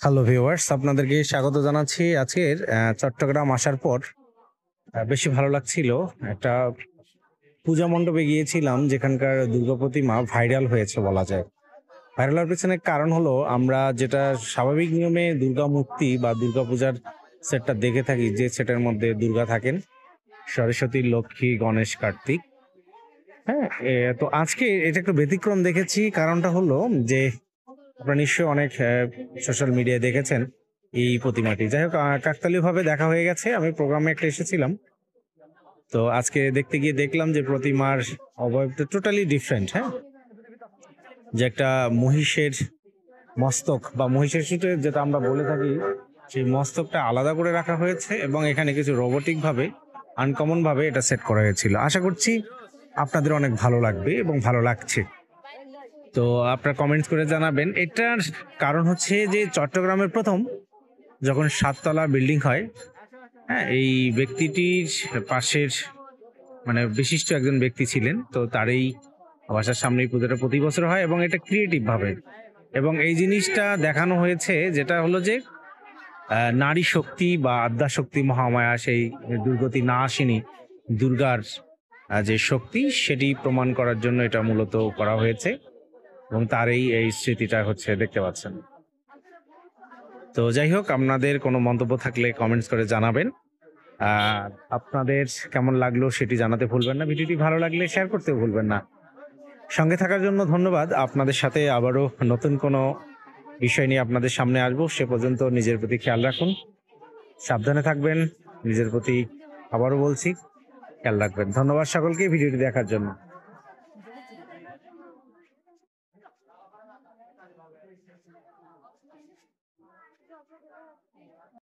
Hello viewers, আপনাদেরকে স্বাগত জানাচ্ছি। আজকের চট্টগ্রাম আসার পর বেশি ভালো লাগছিল। একটা পূজা মণ্ডপে গিয়েছিলাম যেখানকার দুর্গা প্রতিমা ভাইরাল হয়েছে বলা যায়। ভাইরাল হওয়ার পেছনে কারণ হলো আমরা যেটা স্বাভাবিক নিয়মে দুর্গা মূর্তি বা দুর্গা পূজার সেটটা দেখে থাকি, যে সেটের মধ্যে দুর্গা থাকেন, সরস্বতী, লক্ষ্মী, গণেশ, কার্তিক। হ্যাঁ, তো আজকে এটা একটু ব্যতিক্রম দেখেছি। কারণটা হলো যে আপনারা নিশ্চয়ই অনেক সোশ্যাল মিডিয়ায় দেখেছেন এই প্রতিমাটি। যাই হোক, কাকতালীয়ভাবে দেখা হয়ে গেছে। আমি প্রোগ্রামে একটা এসেছিলাম। তো আজকে দেখতে গিয়ে দেখলাম যে প্রতিমার অবয়বটা টোটালি ডিফারেন্ট। হ্যাঁ, যে একটা মহিষের মস্তক বা মহিষের সুটে যেটা আমরা বলে থাকি, সেই মস্তকটা আলাদা করে রাখা হয়েছে এবং এখানে কিছু রোবোটিক ভাবে, আনকমন ভাবে এটা সেট করা হয়েছিল। আশা করছি আপনাদের অনেক ভালো লাগবে এবং ভালো লাগছে। তো আপনারা কমেন্টস করে জানাবেন। এটার কারণ হচ্ছে যে চট্টগ্রামের প্রথম যখন ৭ তলা বিল্ডিং হয়, হ্যাঁ, এই ব্যক্তিটির পাশের মানে বিশিষ্ট একজন ব্যক্তি ছিলেন। তো তার এই বাসার সামনেই পুজোটা প্রতি বছর হয় এবং এটা ক্রিয়েটিভ ভাবে এবং এই জিনিসটা দেখানো হয়েছে যেটা হলো যে নারী শক্তি বা আদ্যা শক্তি মহামায়া, সেই দুর্গতি না আসেনি, দুর্গার যে শক্তি সেটি প্রমাণ করার জন্য এটা মূলত করা হয়েছে এবং তার এই স্মৃতিটা হচ্ছে দেখতে পাচ্ছেন। তো যাই হোক, আপনাদের কোনো মন্তব্য থাকলে কমেন্টস করে জানাবেন। আর আপনাদের কেমন লাগলো সেটি জানাতে ভুলবেন না। ভিডিওটি ভালো লাগলে শেয়ার করতেও ভুলবেন না। সঙ্গে থাকার জন্য ধন্যবাদ। আপনাদের সাথে আবারও নতুন কোনো বিষয় নিয়ে আপনাদের সামনে আসবো। সে পর্যন্ত নিজের প্রতি খেয়াল রাখুন, সাবধানে থাকবেন। নিজের প্রতি আবারও বলছি, খেয়াল রাখবেন। ধন্যবাদ সকলকে ভিডিওটি দেখার জন্য।